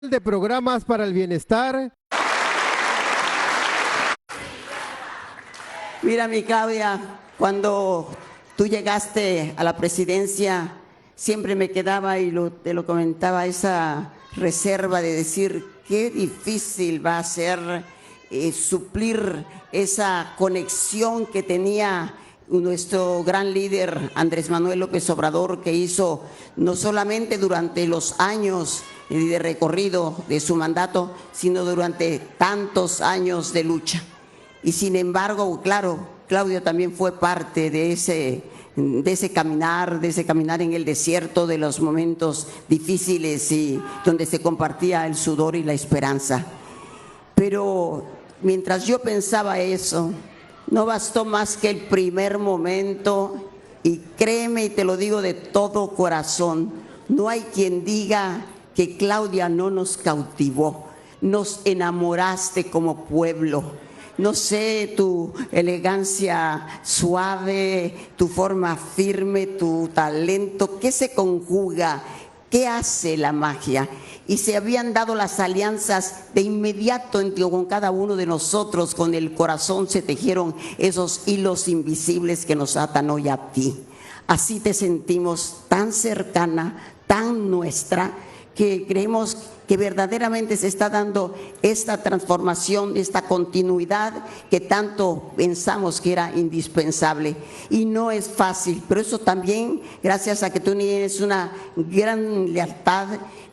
de Programas para el Bienestar. Mira, mi Claudia, cuando tú llegaste a la presidencia, siempre me quedaba, y te lo comentaba, esa reserva de decir qué difícil va a ser suplir esa conexión que tenía nuestro gran líder Andrés Manuel López Obrador, que hizo no solamente durante los años de recorrido de su mandato, sino durante tantos años de lucha. Y sin embargo, claro, Claudia también fue parte de ese caminar en el desierto, de los momentos difíciles y donde se compartía el sudor y la esperanza. Pero mientras yo pensaba eso, no bastó más que el primer momento, y créeme, y te lo digo de todo corazón, no hay quien diga que Claudia no nos cautivó, nos enamoraste como pueblo. No sé, tu elegancia suave, tu forma firme, tu talento, ¿qué se conjuga? ¿Qué hace la magia? Y se habían dado las alianzas de inmediato con cada uno de nosotros, con el corazón se tejieron esos hilos invisibles que nos atan hoy a ti. Así te sentimos tan cercana, tan nuestra, que creemos que verdaderamente se está dando esta transformación, esta continuidad que tanto pensamos que era indispensable. Y no es fácil, pero eso también gracias a que tú tienes una gran lealtad,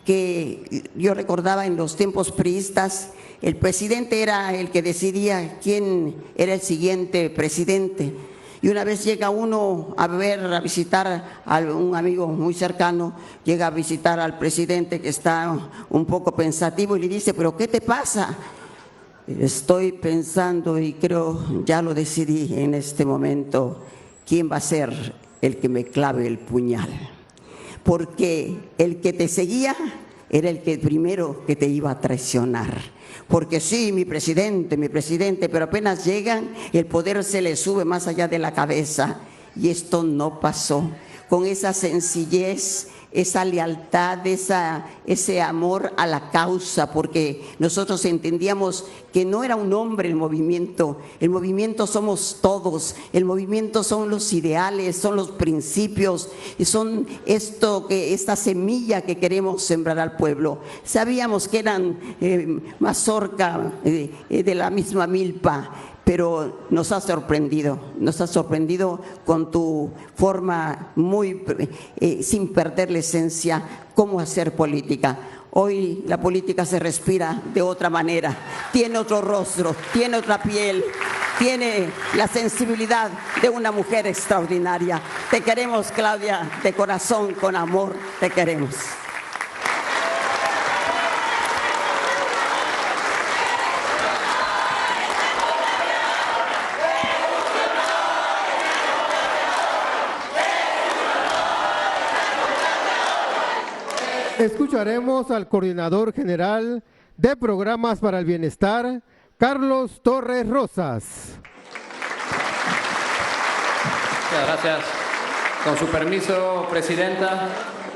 que yo recordaba en los tiempos priistas, el presidente era el que decidía quién era el siguiente presidente. Y una vez llega uno a visitar a un amigo muy cercano, llega a visitar al presidente que está un poco pensativo y le dice: ¿pero qué te pasa? Estoy pensando y creo, ya lo decidí en este momento, quién va a ser el que me clave el puñal. Porque el que te seguía era el que primero que te iba a traicionar. Porque sí, mi presidente, pero apenas llegan, el poder se les sube más allá de la cabeza. Y esto no pasó. Con esa sencillez, esa lealtad, ese amor a la causa, porque nosotros entendíamos que no era un hombre el movimiento somos todos, el movimiento son los ideales, son los principios, y son esta semilla que queremos sembrar al pueblo. Sabíamos que eran mazorca de la misma milpa, pero nos ha sorprendido con tu forma muy, sin perder la esencia, cómo hacer política. Hoy la política se respira de otra manera, tiene otro rostro, tiene otra piel, tiene la sensibilidad de una mujer extraordinaria. Te queremos, Claudia, de corazón, con amor, te queremos. Escucharemos al coordinador general de Programas para el Bienestar, Carlos Torres Rosas. Muchas gracias. Con su permiso, presidenta,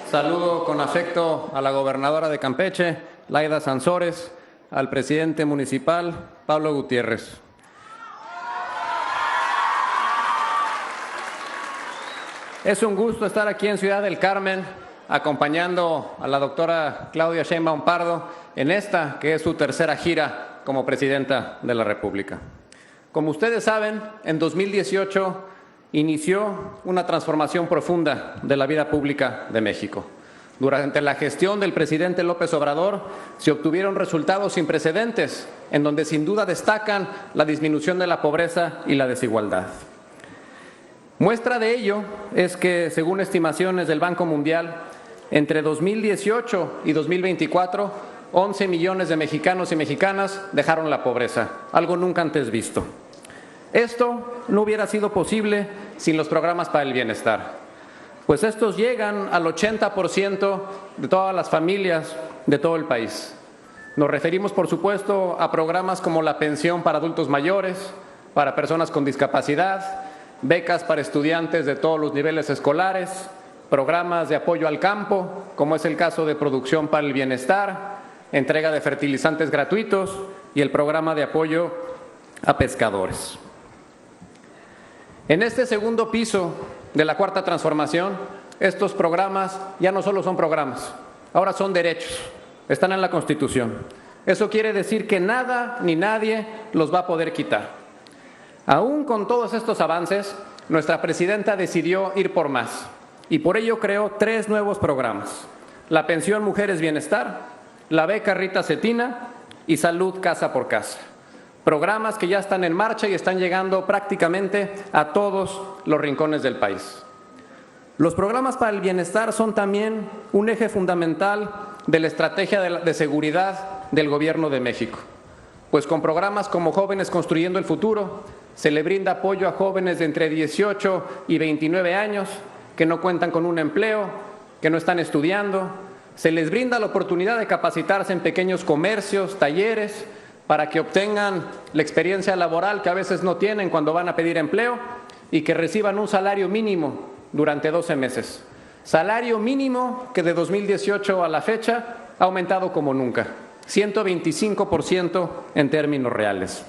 saludo con afecto a la gobernadora de Campeche, Laida Sansores, al presidente municipal, Pablo Gutiérrez. Es un gusto estar aquí en Ciudad del Carmen, acompañando a la doctora Claudia Sheinbaum Pardo en esta, que es su tercera gira como presidenta de la República. Como ustedes saben, en 2018 inició una transformación profunda de la vida pública de México. Durante la gestión del presidente López Obrador se obtuvieron resultados sin precedentes, en donde sin duda destacan la disminución de la pobreza y la desigualdad. Muestra de ello es que, según estimaciones del Banco Mundial, entre 2018 y 2024, 11 millones de mexicanos y mexicanas dejaron la pobreza, algo nunca antes visto. Esto no hubiera sido posible sin los programas para el bienestar, pues estos llegan al 80% de todas las familias de todo el país. Nos referimos, por supuesto, a programas como la pensión para adultos mayores, para personas con discapacidad, becas para estudiantes de todos los niveles escolares, programas de apoyo al campo, como es el caso de Producción para el Bienestar, entrega de fertilizantes gratuitos y el programa de apoyo a pescadores. En este segundo piso de la Cuarta Transformación, estos programas ya no solo son programas, ahora son derechos, están en la Constitución. Eso quiere decir que nada ni nadie los va a poder quitar. Aún con todos estos avances, nuestra presidenta decidió ir por más y por ello creó 3 nuevos programas: la pensión Mujeres Bienestar, la beca Rita Cetina y Salud Casa por Casa. Programas que ya están en marcha y están llegando prácticamente a todos los rincones del país. Los programas para el bienestar son también un eje fundamental de la estrategia de seguridad del Gobierno de México, pues con programas como Jóvenes Construyendo el Futuro se le brinda apoyo a jóvenes de entre 18 y 29 años que no cuentan con un empleo, que no están estudiando. Se les brinda la oportunidad de capacitarse en pequeños comercios, talleres, para que obtengan la experiencia laboral que a veces no tienen cuando van a pedir empleo y que reciban un salario mínimo durante 12 meses. Salario mínimo que de 2018 a la fecha ha aumentado como nunca, 125% en términos reales.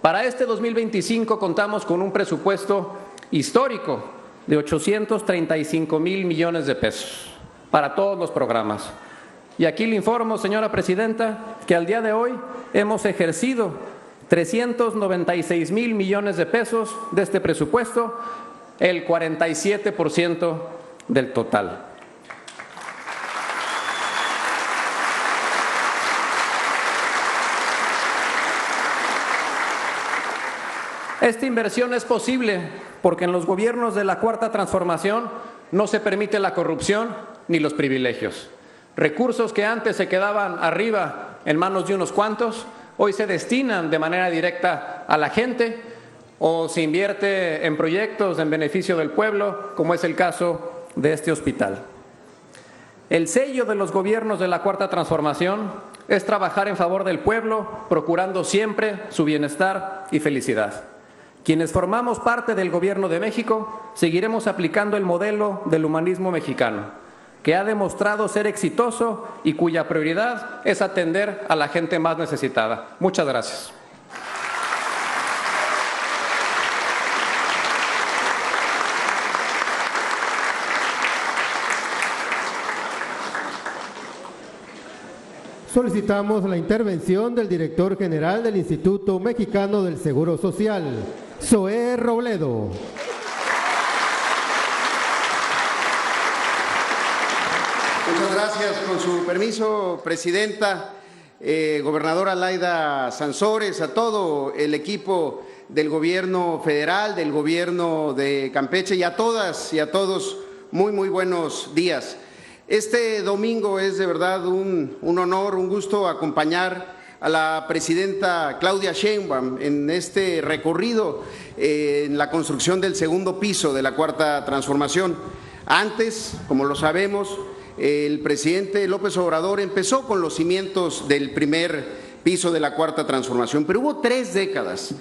Para este 2025 contamos con un presupuesto histórico de 835,000 millones de pesos para todos los programas. Y aquí le informo, señora presidenta, que al día de hoy hemos ejercido 396,000 millones de pesos de este presupuesto, el 47% del total. Esta inversión es posible porque en los gobiernos de la Cuarta Transformación no se permite la corrupción ni los privilegios. Recursos que antes se quedaban arriba en manos de unos cuantos, hoy se destinan de manera directa a la gente o se invierte en proyectos en beneficio del pueblo, como es el caso de este hospital. El sello de los gobiernos de la Cuarta Transformación es trabajar en favor del pueblo, procurando siempre su bienestar y felicidad. Quienes formamos parte del Gobierno de México seguiremos aplicando el modelo del humanismo mexicano, que ha demostrado ser exitoso y cuya prioridad es atender a la gente más necesitada. Muchas gracias. Solicitamos la intervención del director general del Instituto Mexicano del Seguro Social, Zoé Robledo. Muchas gracias. Con su permiso, presidenta, gobernadora Laida Sansores, a todo el equipo del gobierno federal, del gobierno de Campeche y a todas y a todos, muy buenos días. Este domingo es de verdad un honor, un gusto acompañar a la presidenta Claudia Sheinbaum en este recorrido en la construcción del segundo piso de la Cuarta Transformación. Antes, como lo sabemos, el presidente López Obrador empezó con los cimientos del primer piso de la Cuarta Transformación, pero hubo 3 décadas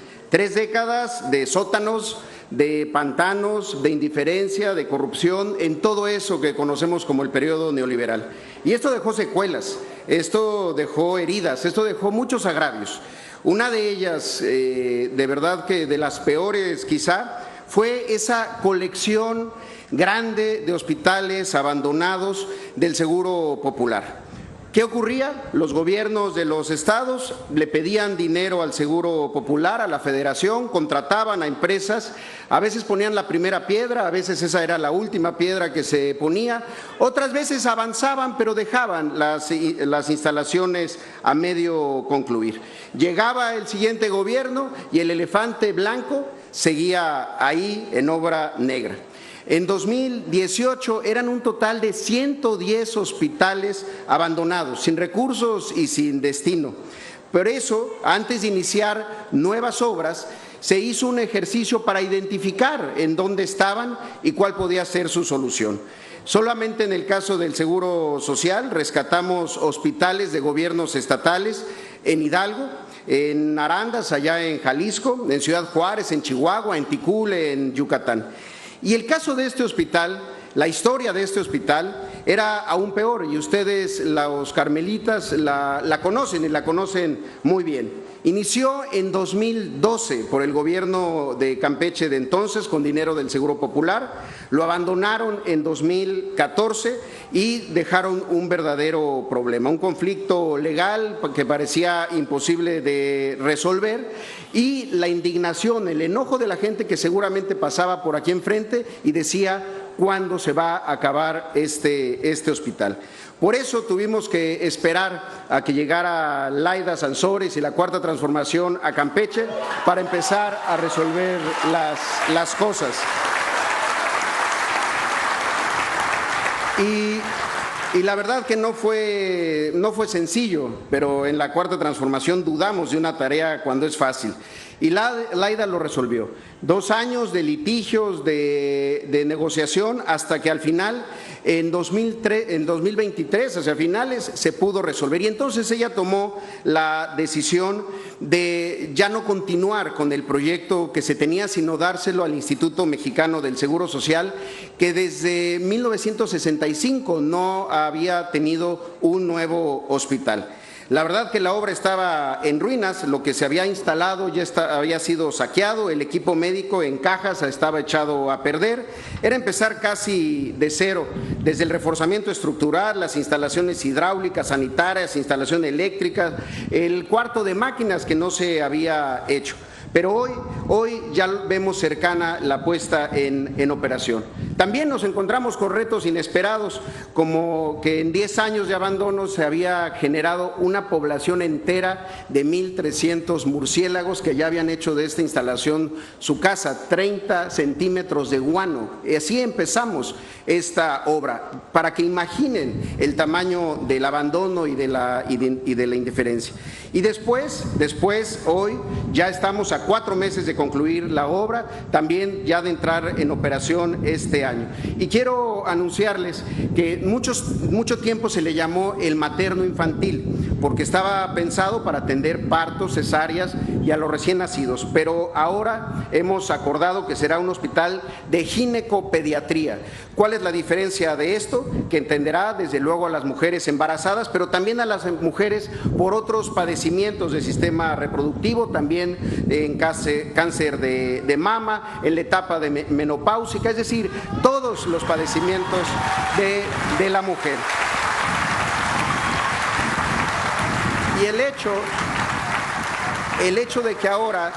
de sótanos, de pantanos, de indiferencia, de corrupción, en todo eso que conocemos como el periodo neoliberal. Y esto dejó secuelas, esto dejó heridas, esto dejó muchos agravios. Una de ellas, de verdad que de las peores quizá, fue esa colección grande de hospitales abandonados del Seguro Popular. ¿Qué ocurría? Los gobiernos de los estados le pedían dinero al Seguro Popular, a la Federación, contrataban a empresas, a veces ponían la primera piedra, a veces esa era la última piedra que se ponía, otras veces avanzaban pero dejaban las instalaciones a medio concluir. Llegaba el siguiente gobierno y el elefante blanco seguía ahí en obra negra. En 2018 eran un total de 110 hospitales abandonados, sin recursos y sin destino. Por eso, antes de iniciar nuevas obras, se hizo un ejercicio para identificar en dónde estaban y cuál podía ser su solución. Solamente en el caso del Seguro Social rescatamos hospitales de gobiernos estatales en Hidalgo, en Arandas, allá en Jalisco, en Ciudad Juárez, en Chihuahua, en Ticule, en Yucatán. Y el caso de este hospital, la historia de este hospital, era aún peor, y ustedes, los carmelitas, la conocen y la conocen muy bien. Inició en 2012 por el gobierno de Campeche de entonces, con dinero del Seguro Popular, lo abandonaron en 2014 y dejaron un verdadero problema, un conflicto legal que parecía imposible de resolver, y la indignación, el enojo de la gente que seguramente pasaba por aquí enfrente y decía: ¿cuándo se va a acabar este hospital? Por eso tuvimos que esperar a que llegara Laida Sansores y la Cuarta Transformación a Campeche para empezar a resolver las cosas. Y la verdad que no fue sencillo, pero en la Cuarta Transformación dudamos de una tarea cuando es fácil. Y Laida lo resolvió. 2 años de litigios, de negociación, hasta que al final, en 2023, hacia finales, se pudo resolver. Y entonces ella tomó la decisión de ya no continuar con el proyecto que se tenía, sino dárselo al Instituto Mexicano del Seguro Social, que desde 1965 no había tenido un nuevo hospital. La verdad que la obra estaba en ruinas, lo que se había instalado ya había sido saqueado, el equipo médico en cajas estaba echado a perder, era empezar casi de cero, desde el reforzamiento estructural, las instalaciones hidráulicas, sanitarias, instalación eléctrica, el cuarto de máquinas que no se había hecho. Pero hoy ya vemos cercana la puesta en operación. También nos encontramos con retos inesperados, como que en 10 años de abandono se había generado una población entera de 1,300 murciélagos que ya habían hecho de esta instalación su casa, 30 centímetros de guano. Y así empezamos esta obra, para que imaginen el tamaño del abandono y de la indiferencia. Y después, hoy ya estamos a 4 meses de concluir la obra, también ya de entrar en operación este año. Y quiero anunciarles que mucho tiempo se le llamó el materno infantil, porque estaba pensado para atender partos, cesáreas y a los recién nacidos, pero ahora hemos acordado que será un hospital de ginecopediatría. ¿Cuál es la diferencia de esto? Que entenderá desde luego a las mujeres embarazadas, pero también a las mujeres por otros padecimientos del sistema reproductivo, también en cáncer de mama, en la etapa de menopáusica, es decir, todos los padecimientos de la mujer. Y el hecho de que ahora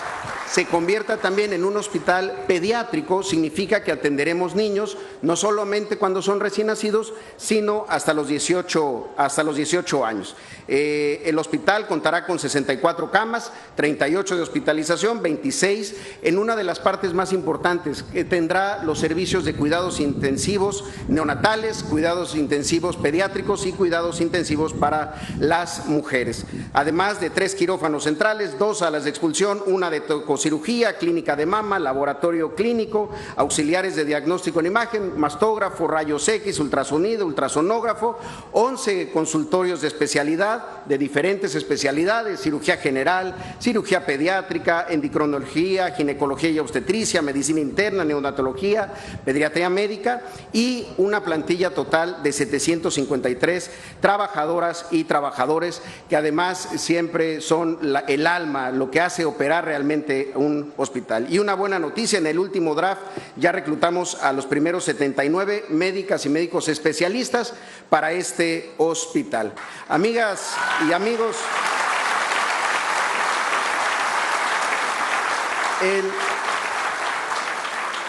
se convierta también en un hospital pediátrico significa que atenderemos niños no solamente cuando son recién nacidos, sino hasta los 18 años. El hospital contará con 64 camas, 38 de hospitalización, 26 en una de las partes más importantes, que tendrá los servicios de cuidados intensivos neonatales, cuidados intensivos pediátricos y cuidados intensivos para las mujeres. Además de 3 quirófanos centrales, 2 salas de expulsión, una de tococirugía, clínica de mama, laboratorio clínico, auxiliares de diagnóstico en imagen, mastógrafo, rayos X, ultrasonido, ultrasonógrafo, 11 consultorios de especialidad, de diferentes especialidades: cirugía general, cirugía pediátrica, endocrinología, ginecología y obstetricia, medicina interna, neonatología, pediatría médica, y una plantilla total de 753 trabajadoras y trabajadores, que además siempre son el alma, lo que hace operar realmente un hospital. Y una buena noticia: en el último draft ya reclutamos a los primeros 79 médicas y médicos especialistas para este hospital. Amigas y amigos,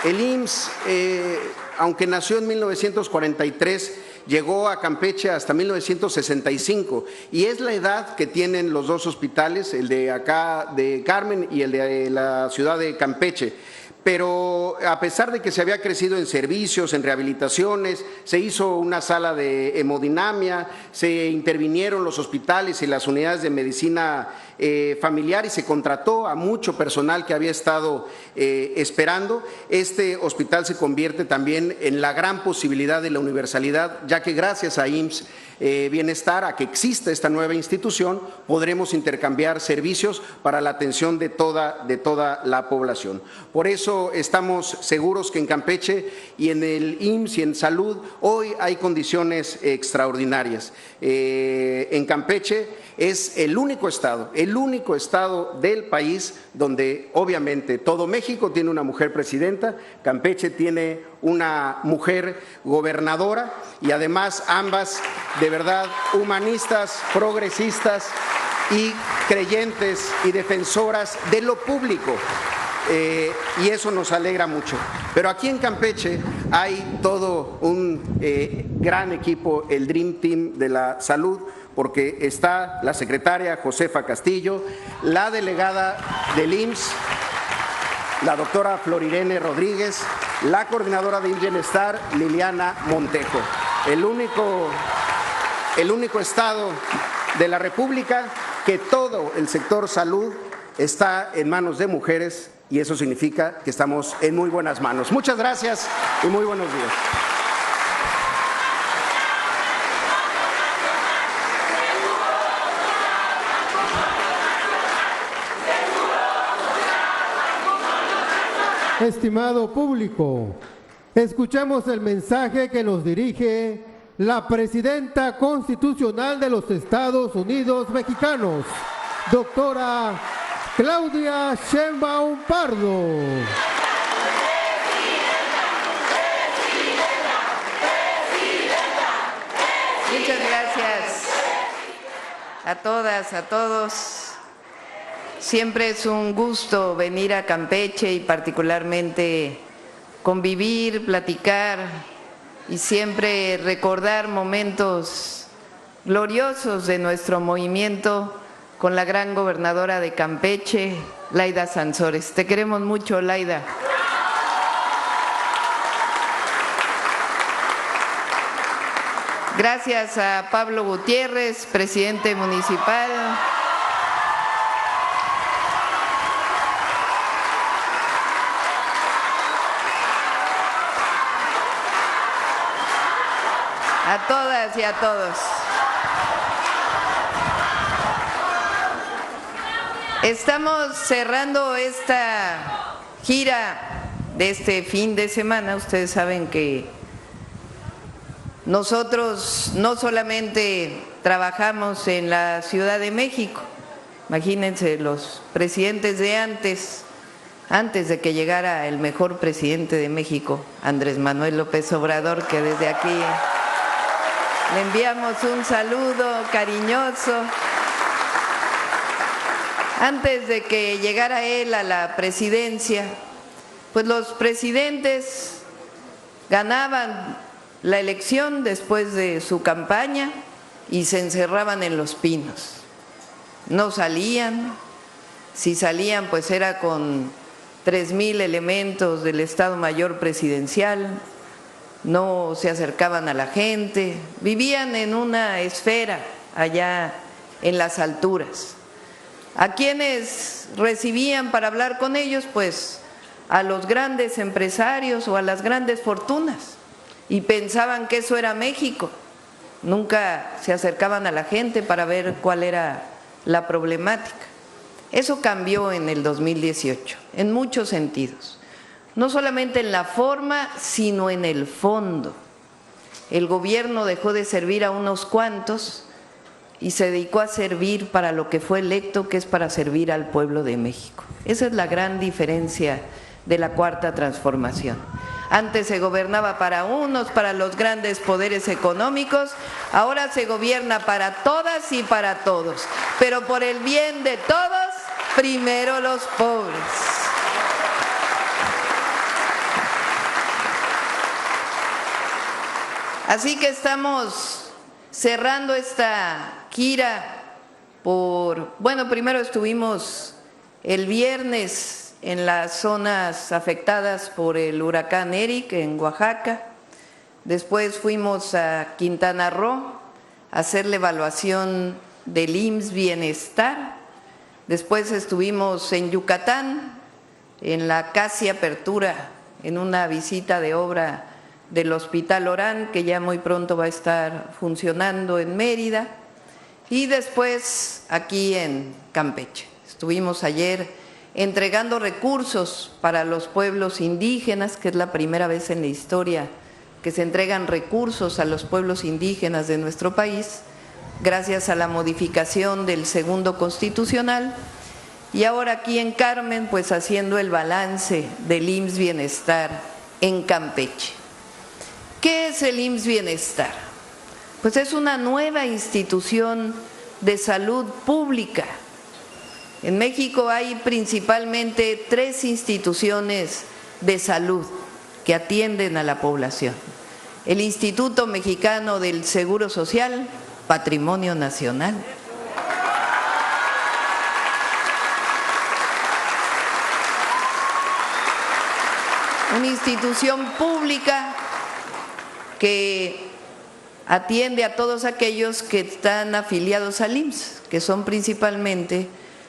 el IMSS, aunque nació en 1943, llegó a Campeche hasta 1965, y es la edad que tienen los dos hospitales, el de acá de Carmen y el de la ciudad de Campeche. Pero a pesar de que se había crecido en servicios, en rehabilitaciones, se hizo una sala de hemodinamia, se intervinieron los hospitales y las unidades de medicina familiar, y se contrató a mucho personal que había estado esperando. Este hospital se convierte también en la gran posibilidad de la universalidad, ya que gracias a IMSS Bienestar, a que exista esta nueva institución, podremos intercambiar servicios para la atención de toda la población. Por eso estamos seguros que en Campeche y en el IMSS y en salud hoy hay condiciones extraordinarias. En Campeche es el único estado del país donde obviamente todo México tiene una mujer presidenta, Campeche tiene una mujer gobernadora y además ambas de verdad humanistas, progresistas y creyentes y defensoras de lo público. Y eso nos alegra mucho. Pero aquí en Campeche hay todo un gran equipo, el Dream Team de la salud, porque está la secretaria Josefa Castillo, la delegada del IMSS, la doctora Florirene Rodríguez, la coordinadora de Bienestar, Liliana Montejo. El único estado de la República que todo el sector salud está en manos de mujeres y eso significa que estamos en muy buenas manos. Muchas gracias y muy buenos días. Estimado público, escuchamos el mensaje que nos dirige la Presidenta Constitucional de los Estados Unidos Mexicanos, doctora Claudia Sheinbaum Pardo. Muchas gracias a todas, a todos. Siempre es un gusto venir a Campeche y particularmente convivir, platicar y siempre recordar momentos gloriosos de nuestro movimiento con la gran gobernadora de Campeche, Laida Sansores. Te queremos mucho, Laida. Gracias a Pablo Gutiérrez, presidente municipal. A todas y a todos. Estamos cerrando esta gira de este fin de semana. Ustedes saben que nosotros no solamente trabajamos en la Ciudad de México, imagínense los presidentes de antes de que llegara el mejor presidente de México, Andrés Manuel López Obrador, que desde aquí le enviamos un saludo cariñoso. Antes de que llegara él a la presidencia, pues los presidentes ganaban la elección después de su campaña y se encerraban en Los Pinos. No salían, si salían pues era con 3,000 elementos del Estado Mayor Presidencial, no se acercaban a la gente, vivían en una esfera allá en las alturas. ¿A quiénes recibían para hablar con ellos? Pues a los grandes empresarios o a las grandes fortunas, y pensaban que eso era México. Nunca se acercaban a la gente para ver cuál era la problemática. Eso cambió en el 2018, en muchos sentidos. No solamente en la forma, sino en el fondo. El gobierno dejó de servir a unos cuantos y se dedicó a servir para lo que fue electo, que es para servir al pueblo de México. Esa es la gran diferencia de la Cuarta Transformación. Antes se gobernaba para unos, para los grandes poderes económicos, ahora se gobierna para todas y para todos, pero por el bien de todos, primero los pobres. Así que estamos cerrando esta gira primero estuvimos el viernes en las zonas afectadas por el huracán Eric en Oaxaca, después fuimos a Quintana Roo a hacer la evaluación del IMSS Bienestar, después estuvimos en Yucatán, en la casi apertura, en una visita de obra del Hospital Orán, que ya muy pronto va a estar funcionando en Mérida, y después aquí en Campeche. Estuvimos ayer entregando recursos para los pueblos indígenas, que es la primera vez en la historia que se entregan recursos a los pueblos indígenas de nuestro país, gracias a la modificación del segundo constitucional, y ahora aquí en Carmen, pues haciendo el balance del IMSS Bienestar en Campeche. ¿Qué es el IMSS Bienestar? Pues es una nueva institución de salud pública. En México hay principalmente 3 instituciones de salud que atienden a la población. El Instituto Mexicano del Seguro Social, Patrimonio Nacional. Una institución pública que atiende a todos aquellos que están afiliados al IMSS, que son principalmente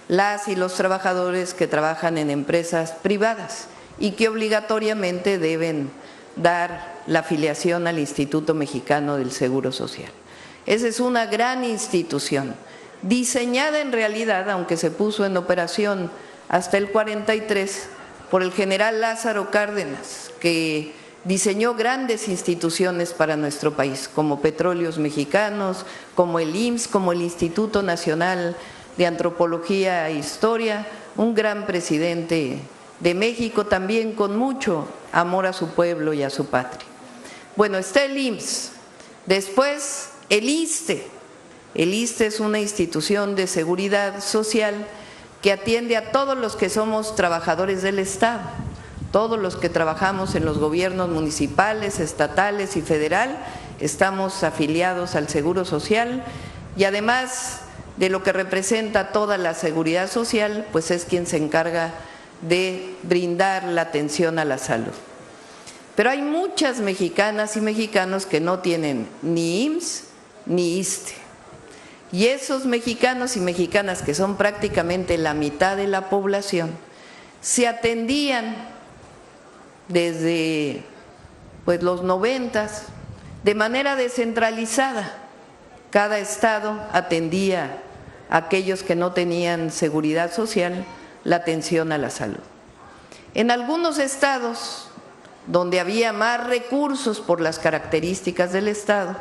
las y los trabajadores que trabajan en empresas privadas y que obligatoriamente deben dar la afiliación al Instituto Mexicano del Seguro Social. Esa es una gran institución, diseñada en realidad, aunque se puso en operación hasta el 43, por el general Lázaro Cárdenas, que diseñó grandes instituciones para nuestro país, como Petróleos Mexicanos, como el IMSS, como el Instituto Nacional de Antropología e Historia, un gran presidente de México, también con mucho amor a su pueblo y a su patria. Bueno, está el IMSS, después el ISSSTE. El ISSSTE es una institución de seguridad social que atiende a todos los que somos trabajadores del Estado, todos los que trabajamos en los gobiernos municipales, estatales y federal, estamos afiliados al Seguro Social y además de lo que representa toda la seguridad social, pues es quien se encarga de brindar la atención a la salud. Pero hay muchas mexicanas y mexicanos que no tienen ni IMSS ni ISSSTE. Y esos mexicanos y mexicanas, que son prácticamente la mitad de la población, se atendían desde los 90 de manera descentralizada. Cada estado atendía a aquellos que no tenían seguridad social, la atención a la salud. En algunos estados donde había más recursos por las características del estado,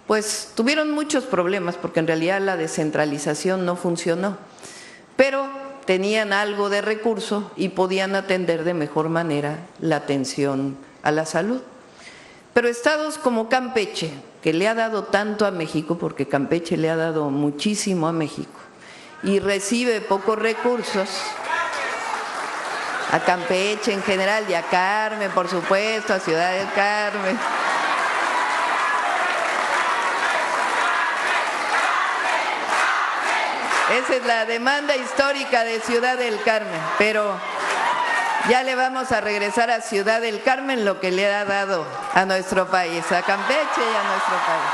pues tuvieron muchos problemas porque en realidad la descentralización no funcionó, pero tenían algo de recurso y podían atender de mejor manera la atención a la salud. Pero estados como Campeche, que le ha dado tanto a México, porque Campeche le ha dado muchísimo a México y recibe pocos recursos, a Campeche en general y a Carmen, por supuesto, a Ciudad del Carmen. Esa es la demanda histórica de Ciudad del Carmen, pero ya le vamos a regresar a Ciudad del Carmen lo que le ha dado a nuestro país, a Campeche y a nuestro país.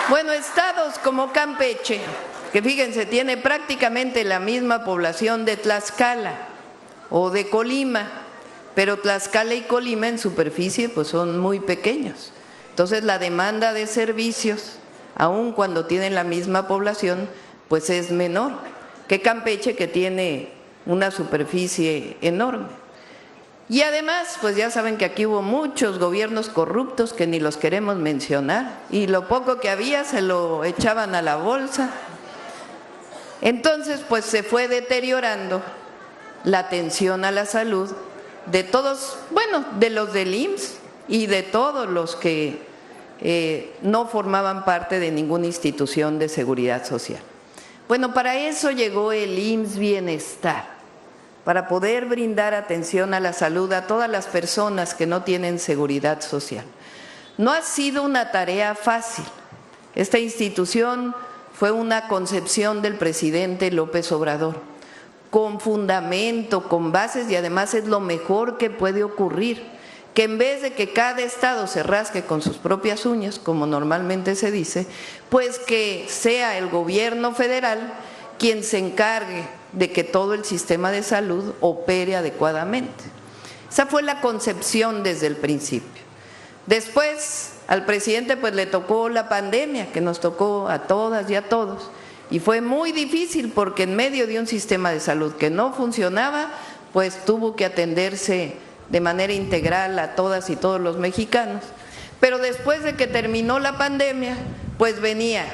Bueno, estados como Campeche, que fíjense, tiene prácticamente la misma población de Tlaxcala o de Colima, pero Tlaxcala y Colima en superficie pues son muy pequeños. Entonces la demanda de servicios, aun cuando tienen la misma población, pues es menor que Campeche, que tiene una superficie enorme. Y además, pues ya saben que aquí hubo muchos gobiernos corruptos que ni los queremos mencionar, y lo poco que había se lo echaban a la bolsa. Entonces, pues se fue deteriorando la atención a la salud de todos, bueno, de los del IMSS y de todos los que no formaban parte de ninguna institución de seguridad social. Bueno, para eso llegó el IMSS Bienestar, para poder brindar atención a la salud a todas las personas que no tienen seguridad social. No ha sido una tarea fácil. Esta institución fue una concepción del presidente López Obrador, con fundamento, con bases, y además es lo mejor que puede ocurrir, que en vez de que cada estado se rasque con sus propias uñas, como normalmente se dice, pues que sea el gobierno federal quien se encargue de que todo el sistema de salud opere adecuadamente. Esa fue la concepción desde el principio. Después al presidente pues le tocó la pandemia, que nos tocó a todas y a todos, y fue muy difícil porque en medio de un sistema de salud que no funcionaba, pues tuvo que atenderse de manera integral a todas y todos los mexicanos. Pero después de que terminó la pandemia, pues venía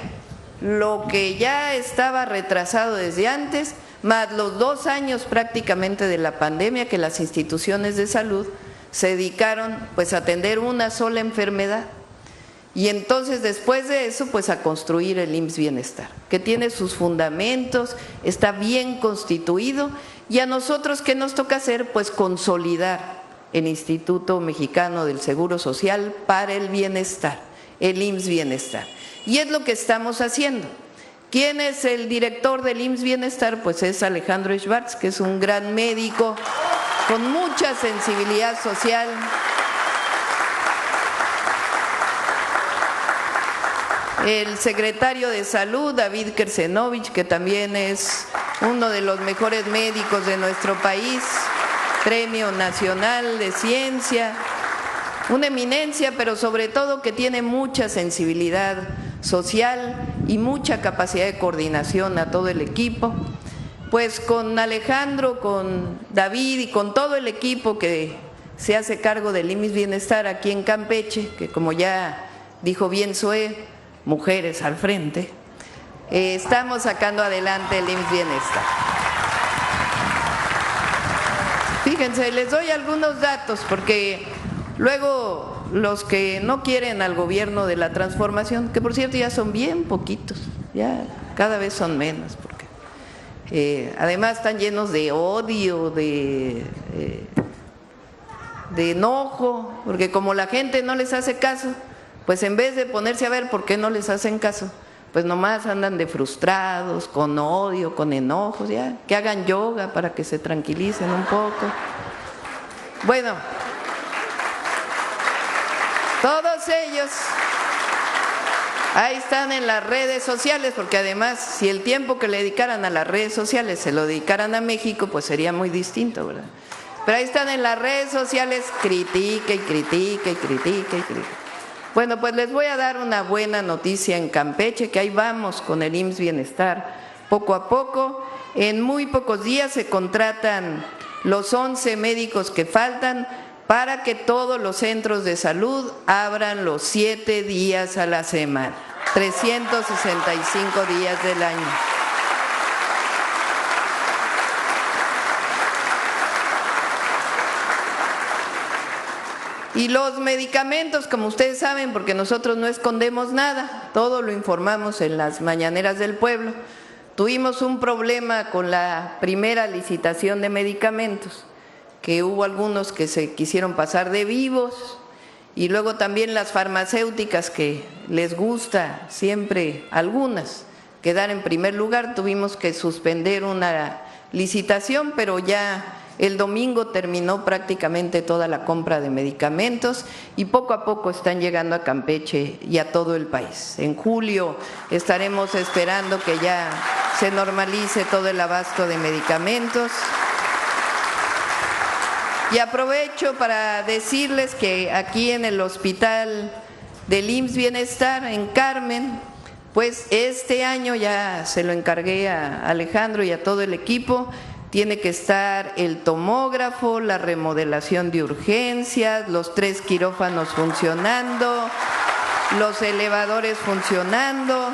lo que ya estaba retrasado desde antes, más los 2 años prácticamente de la pandemia que las instituciones de salud se dedicaron pues a atender una sola enfermedad. Y entonces después de eso pues a construir el IMSS Bienestar, que tiene sus fundamentos, está bien constituido, y a nosotros ¿qué nos toca hacer? Pues consolidar el Instituto Mexicano del Seguro Social para el Bienestar, el IMSS Bienestar. Y es lo que estamos haciendo. ¿Quién es el director del IMSS Bienestar? Pues es Alejandro Schwartz, que es un gran médico con mucha sensibilidad social. El secretario de Salud, David Kersenovich, que también es uno de los mejores médicos de nuestro país, Premio Nacional de Ciencia, una eminencia, pero sobre todo que tiene mucha sensibilidad social y mucha capacidad de coordinación a todo el equipo. Pues con Alejandro, con David y con todo el equipo que se hace cargo del IMSS Bienestar aquí en Campeche, que como ya dijo bien Zoé, mujeres al frente, estamos sacando adelante el IMSS Bienestar. Fíjense, les doy algunos datos porque luego los que no quieren al gobierno de la transformación, que por cierto ya son bien poquitos, ya cada vez son menos, porque además están llenos de odio, de enojo, porque como la gente no les hace caso, pues en vez de ponerse a ver por qué no les hacen caso, pues nomás andan de frustrados, con odio, con enojos, ya, que hagan yoga para que se tranquilicen un poco. Bueno, todos ellos ahí están en las redes sociales, porque además si el tiempo que le dedicaran a las redes sociales se lo dedicaran a México, pues sería muy distinto, ¿verdad? Pero ahí están en las redes sociales, critica y critica y critica y critica. Bueno, pues les voy a dar una buena noticia en Campeche, que ahí vamos con el IMSS Bienestar poco a poco. En muy pocos días se contratan los 11 médicos que faltan para que todos los centros de salud abran los 7 días a la semana, 365 días del año. Y los medicamentos, como ustedes saben, porque nosotros no escondemos nada, todo lo informamos en las mañaneras del pueblo. Tuvimos un problema con la primera licitación de medicamentos, que hubo algunos que se quisieron pasar de vivos, y luego también las farmacéuticas que les gusta siempre algunas quedar en primer lugar, tuvimos que suspender una licitación, pero ya el domingo terminó prácticamente toda la compra de medicamentos y poco a poco están llegando a Campeche y a todo el país. En julio estaremos esperando que ya se normalice todo el abasto de medicamentos. Y aprovecho para decirles que aquí en el hospital del IMSS Bienestar, en Carmen, pues este año ya se lo encargué a Alejandro y a todo el equipo. Tiene que estar el tomógrafo, la remodelación de urgencias, los 3 quirófanos funcionando, los elevadores funcionando.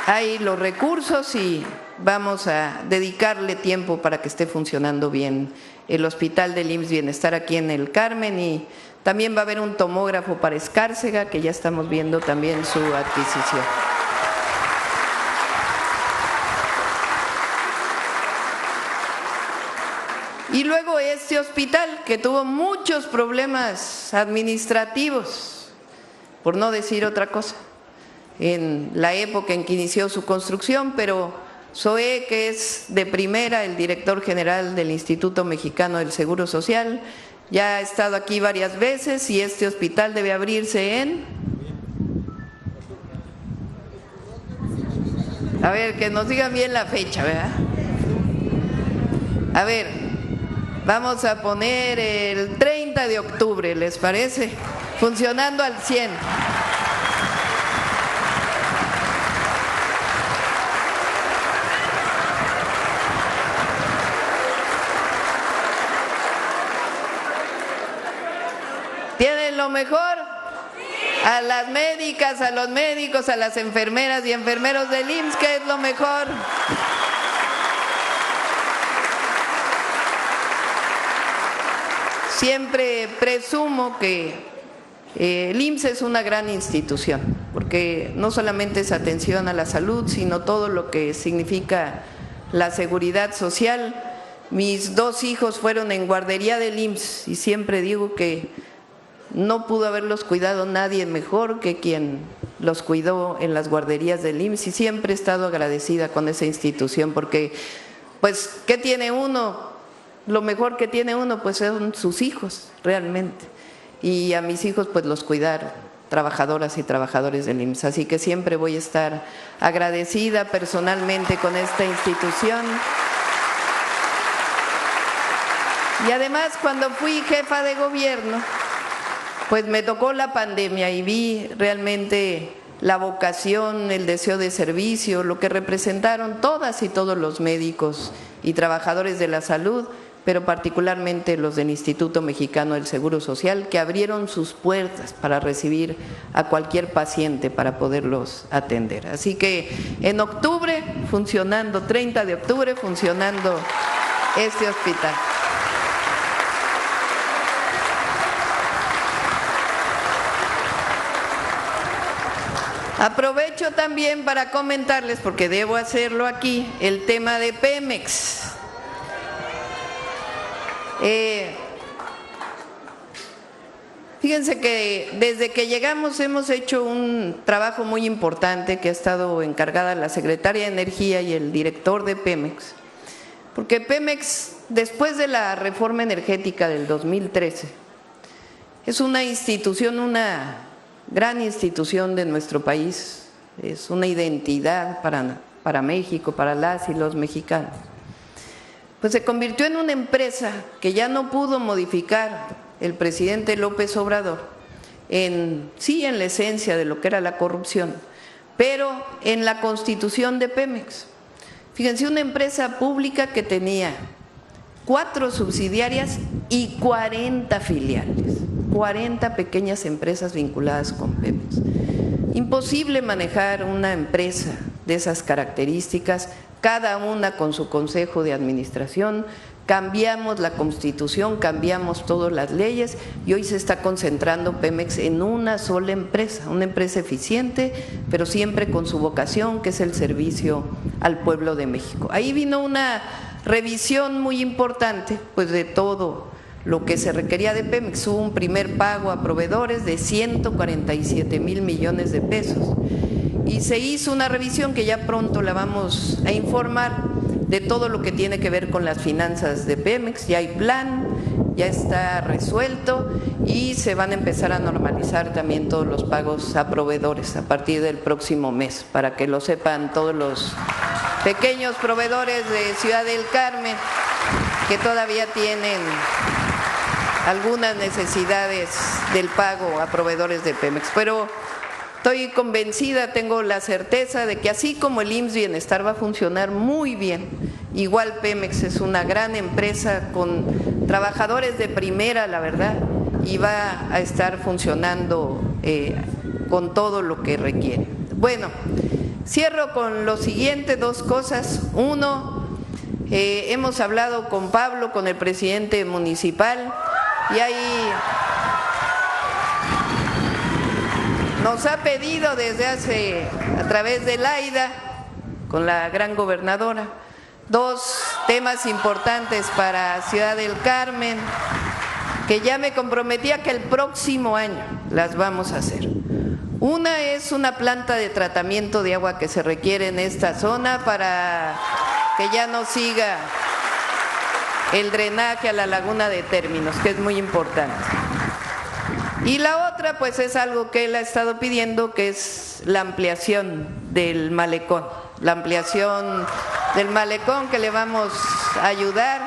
Hay los recursos y vamos a dedicarle tiempo para que esté funcionando bien el hospital del IMSS Bienestar aquí en el Carmen, y también va a haber un tomógrafo para Escárcega, que ya estamos viendo también su adquisición. Y luego este hospital que tuvo muchos problemas administrativos, por no decir otra cosa, en la época en que inició su construcción, pero Zoé, que es de primera el director general del Instituto Mexicano del Seguro Social, ya ha estado aquí varias veces y este hospital debe abrirse en A ver, que nos digan bien la fecha, ¿verdad? A ver, vamos a poner el 30 de octubre, ¿les parece? Funcionando al 100. ¿Tienen lo mejor? A las médicas, a los médicos, a las enfermeras y enfermeros del IMSS, ¿qué es lo mejor? Siempre presumo que el IMSS es una gran institución, porque no solamente es atención a la salud, sino todo lo que significa la seguridad social. Mis 2 hijos fueron en guardería del IMSS y siempre digo que no pudo haberlos cuidado nadie mejor que quien los cuidó en las guarderías del IMSS, y siempre he estado agradecida con esa institución, porque pues ¿qué tiene uno? Lo mejor que tiene uno pues son sus hijos realmente, y a mis hijos pues los cuidaron trabajadoras y trabajadores del IMSS, así que siempre voy a estar agradecida personalmente con esta institución. Y además, cuando fui jefa de gobierno, pues me tocó la pandemia y vi realmente la vocación, el deseo de servicio, lo que representaron todas y todos los médicos y trabajadores de la salud, pero particularmente los del Instituto Mexicano del Seguro Social, que abrieron sus puertas para recibir a cualquier paciente para poderlos atender. Así que en octubre, funcionando, 30 de octubre, funcionando este hospital. Aprovecho también para comentarles, porque debo hacerlo aquí, el tema de Pemex. Fíjense que desde que llegamos hemos hecho un trabajo muy importante que ha estado encargada la Secretaria de Energía y el director de Pemex, porque Pemex, después de la reforma energética del 2013, es una institución, una gran institución de nuestro país, es una identidad para México, para las y los mexicanos. Pues se convirtió en una empresa que ya no pudo modificar el presidente López Obrador, sí en la esencia de lo que era la corrupción, pero en la constitución de Pemex. Fíjense, una empresa pública que tenía 4 subsidiarias y 40 filiales, 40 pequeñas empresas vinculadas con Pemex. Imposible manejar una empresa de esas características, cada una con su consejo de administración. Cambiamos la Constitución, cambiamos todas las leyes y hoy se está concentrando Pemex en una sola empresa, una empresa eficiente, pero siempre con su vocación, que es el servicio al pueblo de México. Ahí vino una revisión muy importante, pues de todo lo que se requería de Pemex. Hubo un primer pago a proveedores de 147,000 millones de pesos y se hizo una revisión que ya pronto la vamos a informar de todo lo que tiene que ver con las finanzas de Pemex. Ya hay plan, ya está resuelto y se van a empezar a normalizar también todos los pagos a proveedores a partir del próximo mes, para que lo sepan todos los pequeños proveedores de Ciudad del Carmen que todavía tienen algunas necesidades del pago a proveedores de Pemex. Pero estoy convencida, tengo la certeza de que así como el IMSS Bienestar va a funcionar muy bien, igual Pemex es una gran empresa con trabajadores de primera, la verdad, y va a estar funcionando con todo lo que requiere. Bueno, cierro con lo siguiente, 2 cosas. Uno, hemos hablado con Pablo, con el presidente municipal, y ahí nos ha pedido a través de Laida, con la gran gobernadora, 2 temas importantes para Ciudad del Carmen, que ya me comprometía que el próximo año las vamos a hacer. Una es una planta de tratamiento de agua que se requiere en esta zona para que ya no siga el drenaje a la laguna de Términos, que es muy importante. Y la otra pues es algo que él ha estado pidiendo, que es la ampliación del malecón la ampliación del malecón, que le vamos a ayudar.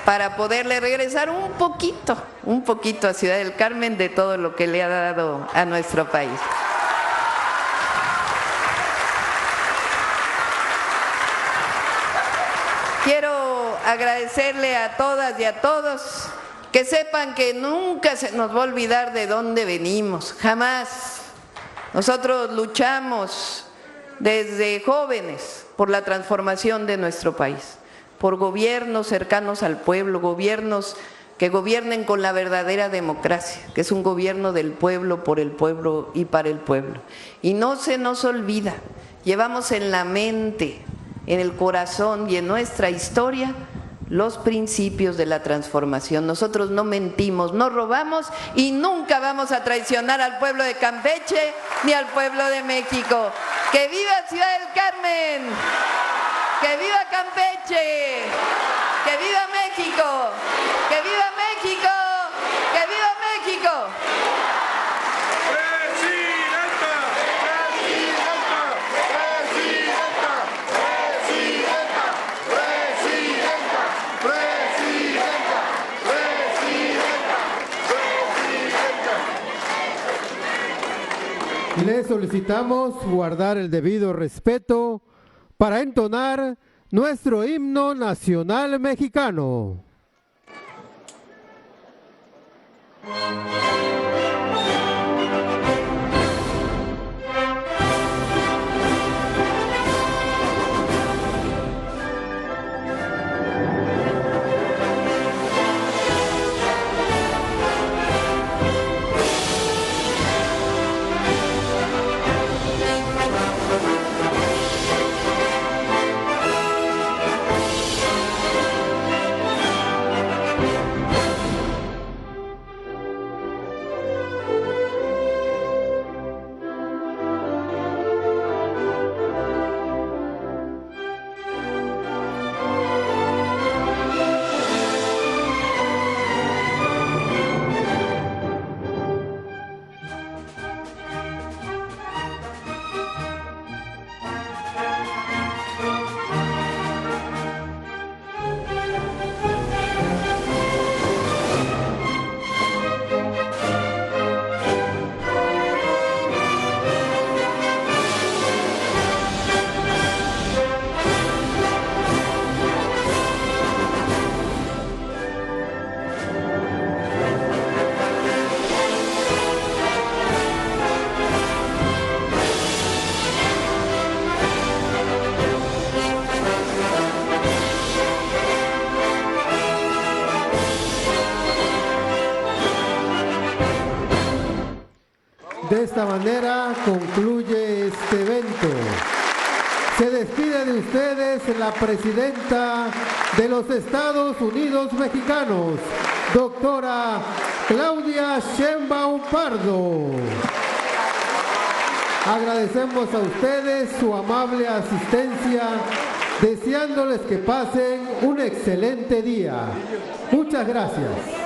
Para poderle regresar un poquito a Ciudad del Carmen de todo lo que le ha dado a nuestro país. Quiero agradecerle a todas y a todos, que sepan que nunca se nos va a olvidar de dónde venimos, jamás. Nosotros luchamos desde jóvenes por la transformación de nuestro país, por gobiernos cercanos al pueblo, gobiernos que gobiernen con la verdadera democracia, que es un gobierno del pueblo, por el pueblo y para el pueblo. Y no se nos olvida, llevamos en la mente, en el corazón y en nuestra historia los principios de la transformación. Nosotros no mentimos, no robamos y nunca vamos a traicionar al pueblo de Campeche ni al pueblo de México. ¡Que viva Ciudad del Carmen! ¡Que viva Campeche! ¡Que viva México! ¡Que viva México! ¡Que viva México! Le solicitamos guardar el debido respeto para entonar nuestro himno nacional mexicano. De esta manera concluye este evento. Se despide de ustedes la presidenta de los Estados Unidos mexicanos, doctora Claudia Sheinbaum Pardo. Agradecemos a ustedes su amable asistencia, deseándoles que pasen un excelente día. Muchas gracias.